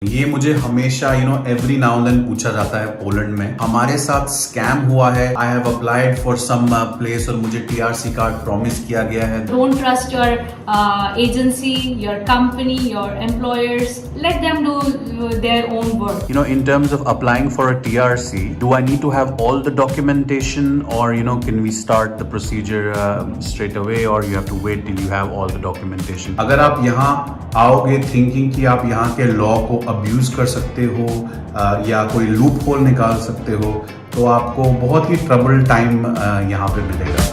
ये मुझे हमेशा एवरी नाउ एंड देन पूछा जाता है पोलैंड में हमारे साथ स्कैम हुआ है। I have applied for some place और मुझे TRC कार्ड प्रॉमिस किया गया है। Don't trust your agency, your company, your employers. Let them do their own work. In terms of applying for a TRC, do I need to have all the documentation or can we start the procedure straight away or you have to wait till you have all the documentation? अगर आप यहाँ आओगे thinking कि आप यहाँ के law को abuse कर सकते हो या कोई लूप होल निकाल सकते हो तो आपको बहुत ही ट्रबल टाइम यहाँ पे मिलेगा।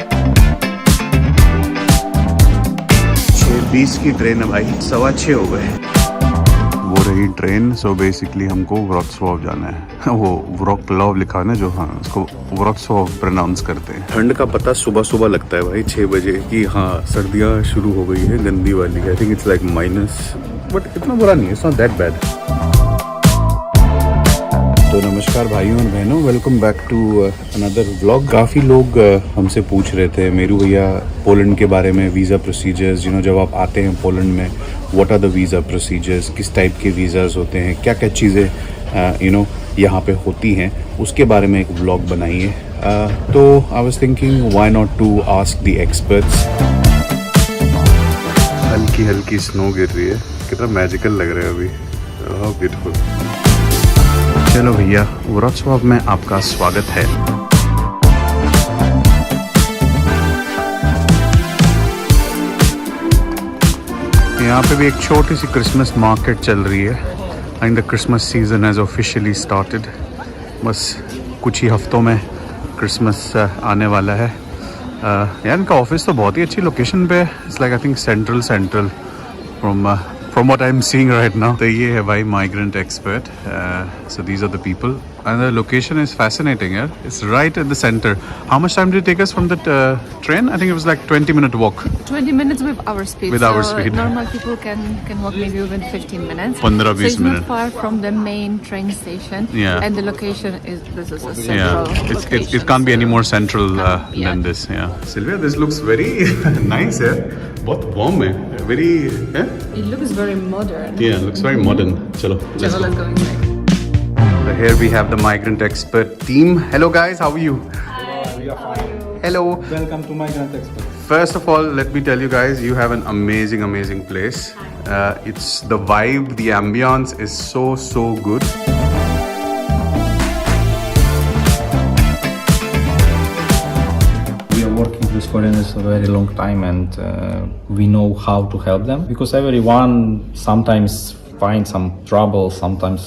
6:20 की ट्रेन है भाई, 6:15 हो गए। वो रही ट्रेन। सो बेसिकली हमको व्रॉक्सवाव जाना है। वो व्रॉक्लाव लिखा है ना जो, हाँ उसको व्रॉक्सवाव प्रोनाउंस करते हैं। ठंड का पता सुबह सुबह लगता है भाई 6 बजे कि हाँ सर्दियाँ शुरू हो गई है गंदी वाली। I think it's like minus, but इतना बुरा नहीं है, इट्स नॉट दैट बैड। तो नमस्कार भाइयों और बहनों, welcome back to another vlog. काफ़ी लोग हमसे पूछ रहे थे मेरू भैया पोलैंड के बारे में, वीज़ा प्रोसीजर्स जब आप आते हैं पोलैंड में what are the visa procedures, किस टाइप के वीज़ाज़ होते हैं, क्या क्या चीज़ें यहाँ पे होती हैं, उसके बारे में एक व्लॉग बनाई है। तो I was thinking why not to ask the experts. हल्की हल्की स्नो गिर रही है, कितना मैजिकल लग रहा है अभी, हाउ ब्यूटीफुल। चलो भैया, व्रॉक्सवाव में आपका स्वागत है। यहाँ पे भी एक छोटी सी क्रिसमस मार्केट चल रही है। I think the Christmas season has officially started. बस कुछ ही हफ्तों में क्रिसमस आने वाला है। यार इनका ऑफिस तो बहुत ही अच्छी लोकेशन पे है। It's like I think central from what I'm seeing right now. तो ये है भाई Migrant Expert. So these are the people. And the location is fascinating, yeah? It's right at the center. How much time did it take us from the train? I think it was like 20-minute walk. 20 minutes with our speed. With our speed. Normal people can walk maybe within 15 minutes. 15-20 so it's minutes. not far from the main train station. Yeah. And the location is, this is a central location. It can't be any more central than this. Yeah. Sylvia, this looks very nice, yeah? बहुत warm है. Very, yeah? It looks very modern. Yeah, it looks very modern. Chalo, let's go. Let's go inside. So here we have the Migrant Expert team. Hello guys, how are you? We are fine. Hello. Welcome to Migrant Expert. First of all, let me tell you guys, you have an amazing place. It's the vibe, the ambience is so good. We are working with foreigners a very long time and we know how to help them because everyone sometimes find some trouble, sometimes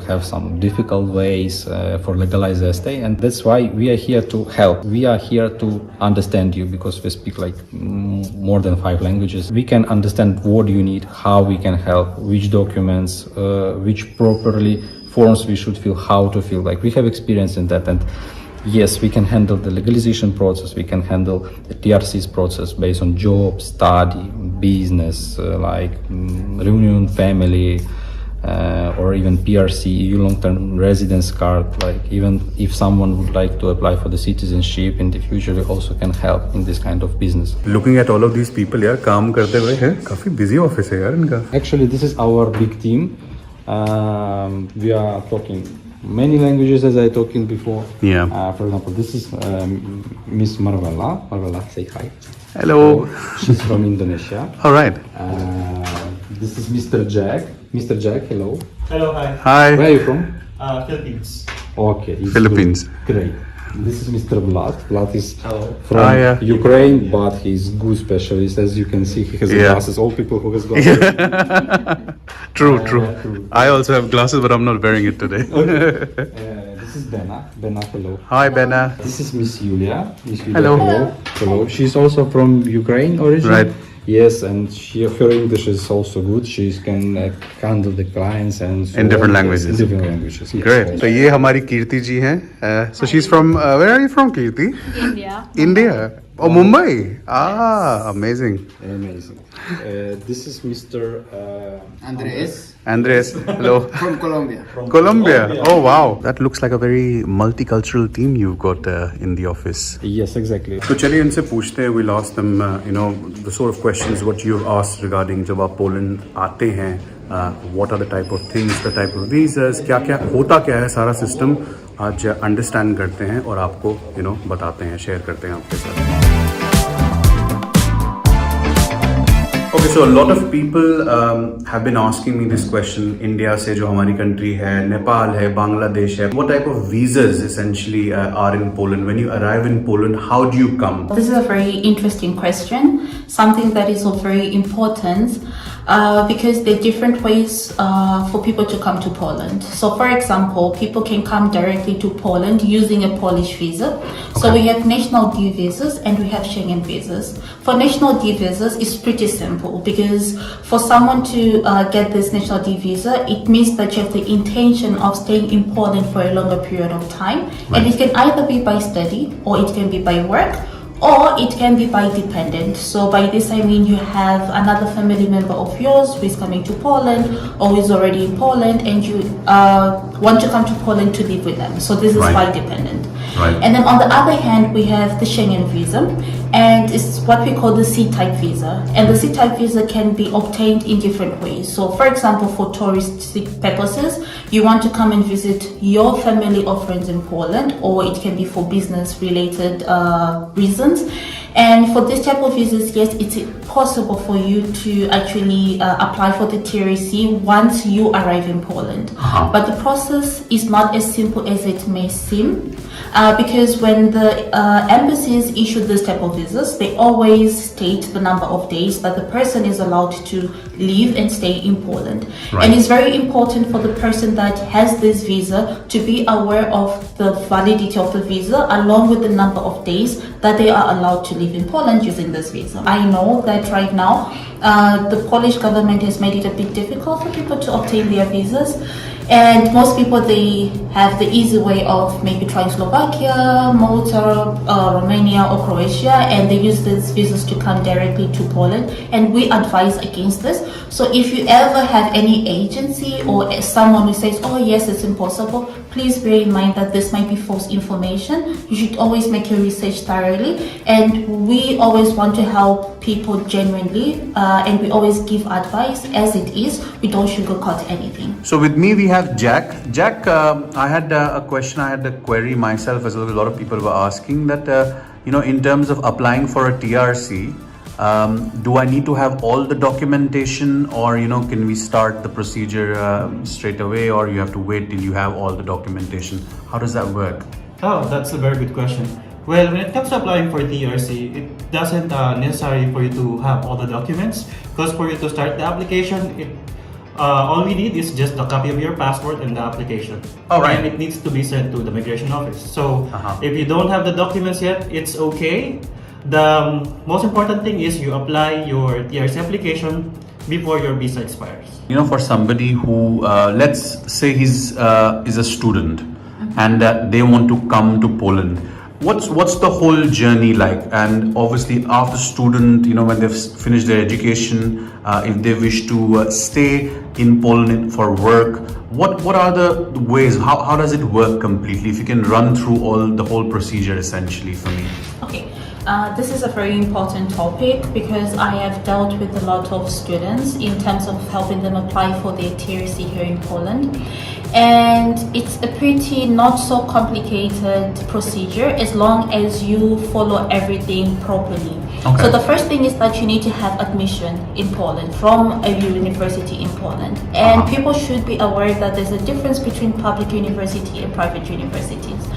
have some difficult ways for legalize their stay, and that's why we are here to help. We are here to understand you because we speak like more than 5 languages. We can understand what you need, how we can help, which documents, which properly forms we should fill, how to fill. Like we have experience in that, and yes, we can handle the legalization process, we can handle the TRC's process based on job, study, business, like reunion, family, or even PRC, EU long-term residence card. Like even if someone would like to apply for the citizenship in the future, we also can help in this kind of business. Looking at all of these people यार काम करते हुए हैं, काफी busy office है यार इनका. Actually, this is our big team. We are talking many languages as I talking before. Yeah. For example, this is Miss Marvella. Marvella, say hi. Hello. She's from Indonesia. All right. This is Mr. Jack. Mr. Jack, hello. Hello, hi. Hi. Where are you from? Philippines. Okay. it's Philippines. good. Great. This is Mr. Vlad. Vlad is from yeah. Ukraine, but he's good specialist. As you can see, he has glasses. All people who has glasses. True. I also have glasses, but I'm not wearing it today. This is Bena. Bena, hello. Hi, Bena. This is Miss Yulia. Miss Yulia, Hello. Hello. She's also from Ukraine origin. Right. Yes, and her English is also good. She can handle the clients and so In different on. languages. In different languages. Yes, Great. also. So ये हमारी कीर्ति जी हैं. So she's from where are you from, Kirti? India. India. Oh, Mumbai. Amazing. Amazing. This is Mr. Andres. Hello. From Colombia. Colombia. Oh wow. That looks like a very multicultural team you've got in the office. Yes, exactly. तो चलिए इनसे पूछते हैं. We'll ask them, the sort of questions what you've asked regarding जब आप Poland आते हैं what are the type of things, the type of visas, क्या क्या होता क्या है सारा सिस्टम आज अंडरस्टैंड करते हैं और आपको बताते हैं, शेयर करते हैं आपके साथ. Okay, so a lot of people have been asking me this question. India से जो हमारी country है, नेपाल है, बांग्लादेश है, what type of visas essentially are in Poland? When you arrive in Poland, how do you come? This is a very interesting question, something that is of very importance because there are different ways for people to come to Poland. So for example, people can come directly to Poland using a Polish visa. Okay. So we have national D visas and we have Schengen visas. For national D visas, it's pretty simple because for someone to get this national D visa, it means that you have the intention of staying in Poland for a longer period of time. Right. And it can either be by study or it can be by work, or it can be by dependent. So by this I mean you have another family member of yours who is coming to Poland or is already in Poland and you want to come to Poland to live with them. So this is by dependent. Right. And then on the other hand we have the Schengen visa, and it's what we call the C-type visa. And the C-type visa can be obtained in different ways. So for example, for touristic purposes, you want to come and visit your family or friends in Poland, or it can be for business related reasons. And for this type of visas, yes, it's possible for you to actually apply for the TRC once you arrive in Poland. But the process is not as simple as it may seam. Because when the embassies issue this type of visas, they always state the number of days that the person is allowed to live and stay in Poland. Right. And it's very important for the person that has this visa to be aware of the validity of the visa along with the number of days that they are allowed to live in Poland using this visa. I know that right now the Polish government has made it a bit difficult for people to obtain their visas. And most people, they have the easy way of maybe trying Slovakia, Malta, Romania or Croatia, and they use these visas to come directly to Poland, and we advise against this. So if you ever have any agency or someone who says, oh yes, it's impossible, please bear in mind that this might be false information. You should always make your research thoroughly, and we always want to help people genuinely, and we always give advice as it is. We don't sugarcoat anything. So with me we have Jack. Jack, I had a question, I had a query myself as well. A lot of people were asking that, in terms of applying for a TRC, do I need to have all the documentation, or can we start the procedure straight away, or you have to wait till you have all the documentation? How does that work? Oh, that's a very good question. Well, when it comes to applying for TRC, it doesn't necessary for you to have all the documents, because for you to start the application, all we need is just a copy of your passport and the application. Oh, right. And it needs to be sent to the migration office. So if you don't have the documents yet, it's okay. The most important thing is you apply your TRC application before your visa expires. For somebody who, let's say is a student and they want to come to Poland, what's the whole journey like? And obviously after student, when they've finished their education, if they wish to stay in Poland for work, what are the ways? How does it work completely? If you can run through the whole procedure essentially for me. Okay. This is a very important topic because I have dealt with a lot of students in terms of helping them apply for their TRC here in Poland. And it's a pretty not so complicated procedure as long as you follow everything properly. Okay. So the first thing is that you need to have admission in Poland from a university in Poland. And people should be aware that there's a difference between public university and private universities.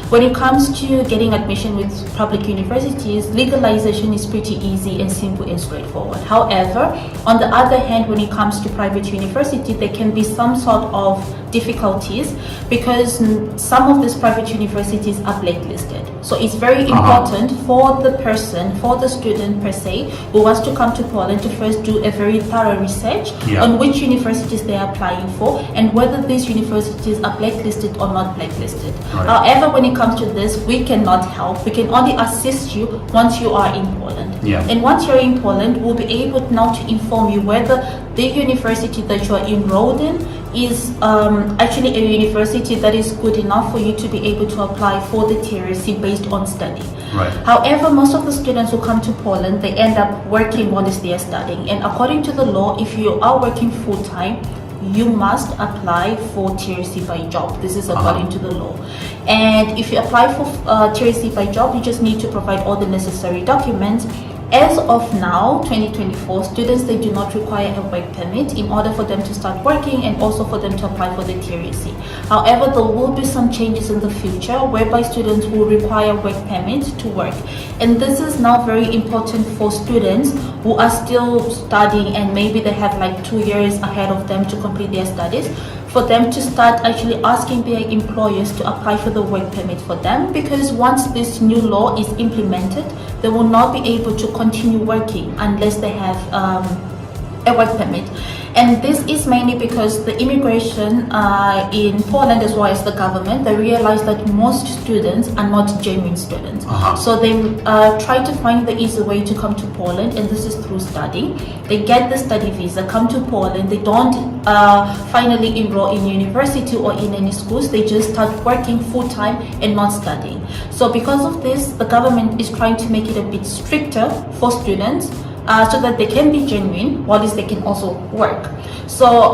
When it comes to getting admission with public universities, legalization is pretty easy and simple and straightforward. However, on the other hand, when it comes to private university, there can be some sort of difficulties because some of these private universities are blacklisted. So it's very important for the person, for the student per se, who wants to come to Poland to first do a very thorough research on which universities they are applying for and whether these universities are blacklisted or not blacklisted. Right. However, when it comes to this, we cannot help. We can only assist you once you are in Poland. Yeah. And once you're in Poland, we'll be able now to inform you whether the university that you are enrolled in is actually a university that is good enough for you to be able to apply for the TRC based on study. Right. However, most of the students who come to Poland, they end up working whilst they are studying. And according to the law, if you are working full-time, you must apply for TRC by job. This is according to the law. And if you apply for TRC by job, you just need to provide all the necessary documents. As of now, 2024, students, they do not require a work permit in order for them to start working and also for them to apply for the TRC. However, there will be some changes in the future whereby students will require work permit to work. And this is now very important for students who are still studying and maybe they have like 2 years ahead of them to complete their studies, for them to start actually asking their employers to apply for the work permit for them, because once this new law is implemented, they will not be able to continue working unless they have a work permit. And this is mainly because the immigration in Poland, as well as the government, they realize that most students are not genuine students. So they try to find the easy way to come to Poland, and this is through studying. They get the study visa, come to Poland, they don't finally enroll in university or in any schools, they just start working full-time and not studying. So because of this, the government is trying to make it a bit stricter for students, so that they can be genuine, while they can also work. So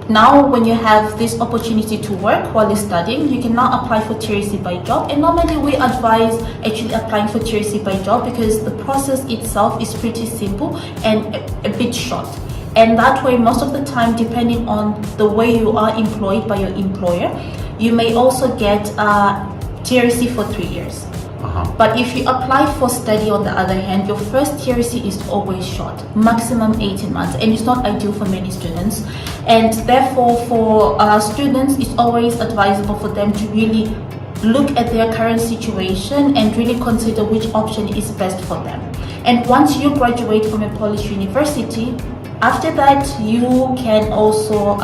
now when you have this opportunity to work while you're studying, you can now apply for TRC by job. And normally we advise actually applying for TRC by job because the process itself is pretty simple and a bit short. And that way, most of the time, depending on the way you are employed by your employer, you may also get TRC for 3 years. But if you apply for study, on the other hand, your first TRC is always short, maximum 18 months, and it's not ideal for many students. And therefore, for students, it's always advisable for them to really look at their current situation and really consider which option is best for them. And once you graduate from a Polish university, after that, you can also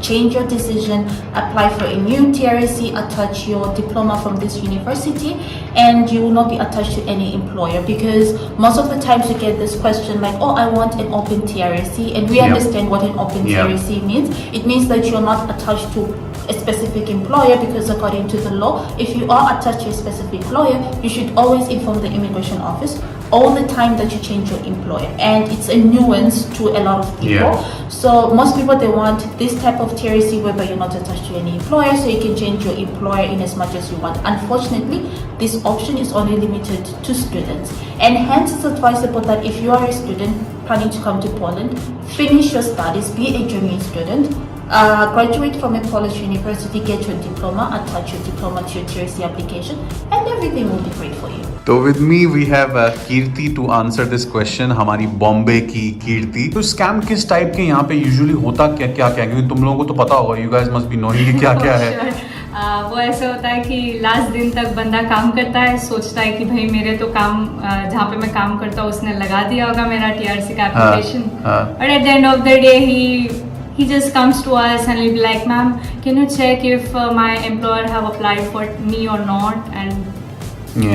change your decision, apply for a new TRC, attach your diploma from this university, and you will not be attached to any employer, because most of the times you get this question like, oh, I want an open TRC, and we understand what an open TRC means. It means that you're not attached to a specific employer, because according to the law, if you are attached to a specific employer, you should always inform the immigration office all the time that you change your employer, and it's a nuance to a lot of people. So most people, they want this type of TRC whereby you're not attached to any employer, so you can change your employer in as much as you want. Unfortunately, this option is only limited to students, and hence it's advisable that if you are a student planning to come to Poland, finish your studies, be a genuine student, graduate from a Polish university, get your diploma, attach your diploma to your TRC application, and everything will be great for you. So with me we have Kirti to answer this question. हमारी बॉम्बे की कीर्ति. तो scam किस type के यहाँ पे usually होता क्या क्या क्या, क्योंकि तुम लोगों को तो पता होगा, you guys must be knowing कि क्या क्या है. वो ऐसा होता है कि लास्ट दिन तक बंदा काम करता है, सोचता है कि भाई मेरे तो काम जहाँ पे मैं काम करता हूँ उसने लगा दिया होगा मेरा TRC का application, but at the end of the day he just comes to us and he'll be like, ma'am, can you check if my employer have applied for me or not? And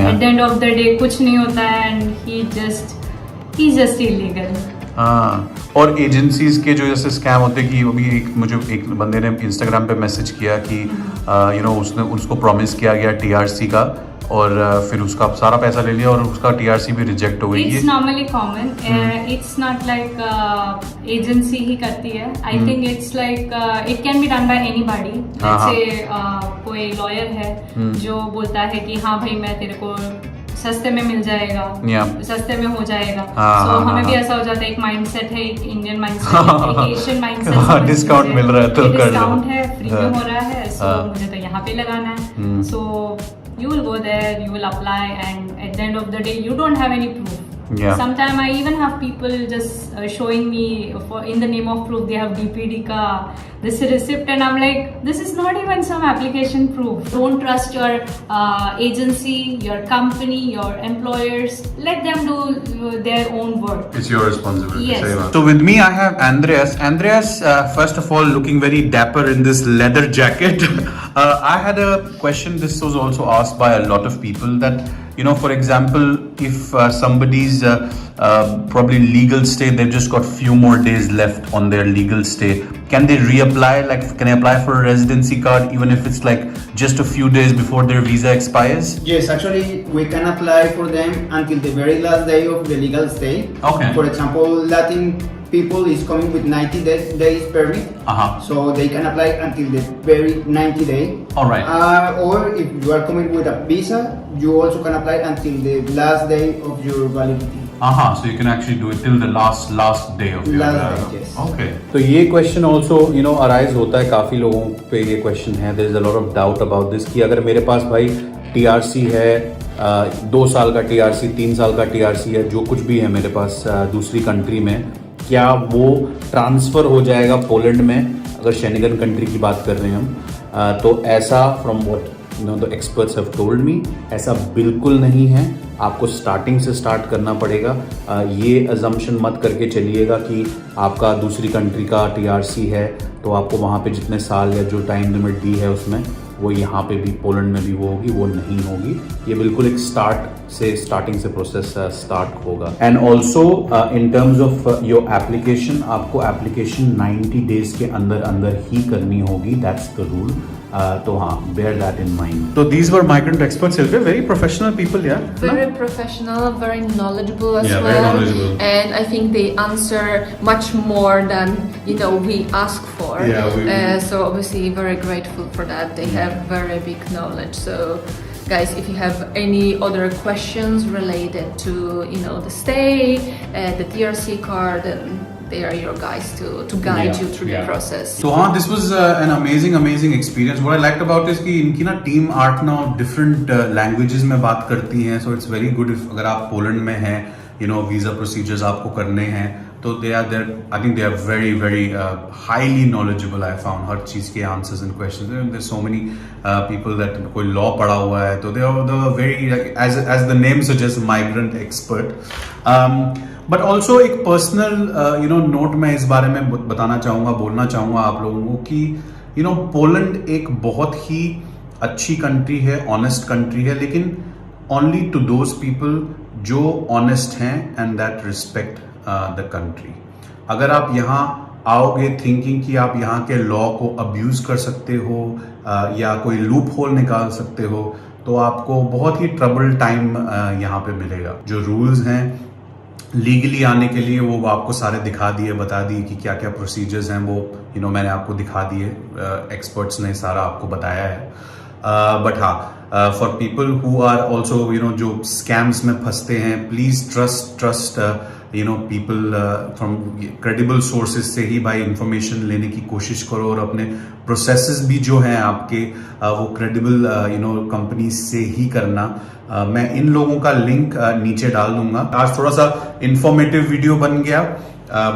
at the end of the day कुछ नहीं होता है, and he's just illegal. और agencies के जो जैसे scam होते कि अभी मुझे एक बंदे ने इंस्टाग्राम पे मैसेज किया कि उसने उसको प्रॉमिस किया गया TRC का, और फिर उसका सारा पैसा ले लिया और उसका TRC भी रिजेक्ट हो गई. It's normally common. It's not like agency ही करती है. I think it's like it can be done by anybody. Let's say कोई lawyer है जो बोलता है कि हाँ भाई मैं तेरे को सस्ते में मिल जाएगा, सस्ते में हो जाएगा. So हमें भी ऐसा हो जाता है, एक माइंडसेट है, एक इंडियन माइंडसेट, एक एशियन माइंडसेट, डिस्काउंट मिल रहा है तो कर लो, डिस्काउंट है, फ्री में हो रहा है, so मुझे तो यहाँ पे लगाना है. So you will go there, you will apply, and at the end of the day, you don't have any proof. Sometimes I even have people just showing me in the name of proof they have DPD ka this receipt, and I'm like, this is not even some application proof. Don't trust your agency, your company, your employers. Let them do their own work. It's your responsibility. Yes. So with me I have Andreas. Andreas, first of all, looking very dapper in this leather jacket. I had a question. This was also asked by a lot of people, that you know, for example, if somebody's probably legal stay, they've just got few more days left on their legal stay, can they reapply? Like, can they apply for a residency card even if it's like just a few days before their visa expires? Yes, actually, we can apply for them until the very last day of the legal stay. Okay. For example, Latin people is coming with 90 days permit, so they can apply until the very 90 day. All right. Or if you are coming with a visa, you also can apply until the last day of your validity. So you can actually do it till the last day of your Last day, yes. Okay. तो ये question also you know arise होता है, काफी लोगों पे ये question है. There is a lot of doubt about this कि अगर मेरे पास भाई TRC है, 2 साल का TRC, 3 साल का TRC है, जो कुछ भी है मेरे पास दूसरी कंट्री में, क्या वो ट्रांसफ़र हो जाएगा पोलैंड में? अगर शेंगन कंट्री की बात कर रहे हैं हम, तो ऐसा from what you know the experts have told me, ऐसा बिल्कुल नहीं है. आपको स्टार्टिंग से स्टार्ट करना पड़ेगा. ये अजम्पशन मत करके चलिएगा कि आपका दूसरी कंट्री का TRC है तो आपको वहाँ पे जितने साल या जो टाइम लिमिट दी है उसमें वो यहाँ पे भी पोलैंड में भी वो होगी, वो नहीं होगी. ये बिल्कुल एक स्टार्टिंग से प्रोसेस स्टार्ट होगा. And also in terms of your application, आपको एप्लीकेशन 90 डेज के अंदर ही करनी होगी. That's the rule. तो हाँ, bear that in mind. So these were migrant experts, Silvia. Very professional people, yeah? Very professional, very knowledgeable as well. Very knowledgeable. And I think they answer much more than we ask for. Yeah, so obviously very grateful for that. They have very big knowledge. So guys, if you have any other questions related to the stay, the TRC card, and they are your guys to guide you through the process. So हाँ, this was an amazing experience. What I liked about is कि इनकी ना team 8-9 different languages में बात करती हैं. So it's very good if अगर आप पोलैंड में हैं, visa procedures आपको करने हैं, तो I think they are very highly knowledgeable. I found हर चीज़ के answers and questions. There's so many people that कोई law पढ़ा हुआ है, तो they are very, as the name suggests, migrant expert. But also एक पर्सनल नोट मैं इस बारे में बोलना चाहूँगा आप लोगों को कि पोलैंड एक बहुत ही अच्छी कंट्री है, ऑनेस्ट कंट्री है, लेकिन ओनली टू दोज पीपल जो ऑनेस्ट हैं and that respect the country. अगर आप यहाँ आओगे थिंकिंग कि आप यहाँ के लॉ को अब्यूज कर सकते हो या कोई लूप होल निकाल सकते हो, तो आपको बहुत ही ट्रबल टाइम यहाँ पे मिलेगा. जो रूल्स हैं लीगली आने के लिए वो आपको सारे दिखा दिए, बता दिए कि क्या क्या प्रोसीजर्स हैं, वो मैंने आपको दिखा दिए. एक्सपर्ट्स ने सारा आपको बताया है. बट हाँ, for people who are also जो स्कैम्स में फंसते हैं, please trust people from credible sources से ही भाई इंफॉर्मेशन लेने की कोशिश करो, और अपने प्रोसेसेस भी जो हैं आपके वो क्रेडिबल कंपनी से ही करना. मैं इन लोगों का लिंक नीचे डाल दूंगा. आज थोड़ा सा इंफॉर्मेटिव वीडियो बन गया,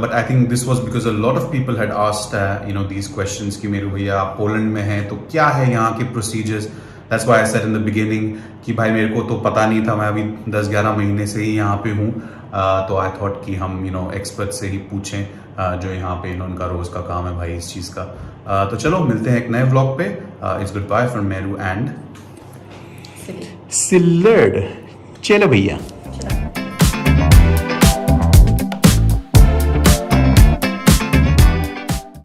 but I think this was because a lot of people had asked these questions कि मेरे भैया आप पोलैंड में हैं तो क्या है यहाँ के procedures. That's why I said in the beginning कि भाई मेरे को तो पता नहीं था, मैं अभी 10-11 महीने से ही यहाँ पे हूँ. तो आई थॉट कि हम एक्सपर्ट से ही पूछें जो यहाँ पे उनका रोज का काम है भाई इस चीज़ का. तो चलो मिलते हैं एक नए व्लॉग पे. It's good bye from Meru and सिल्लर्ड. चलो भैया.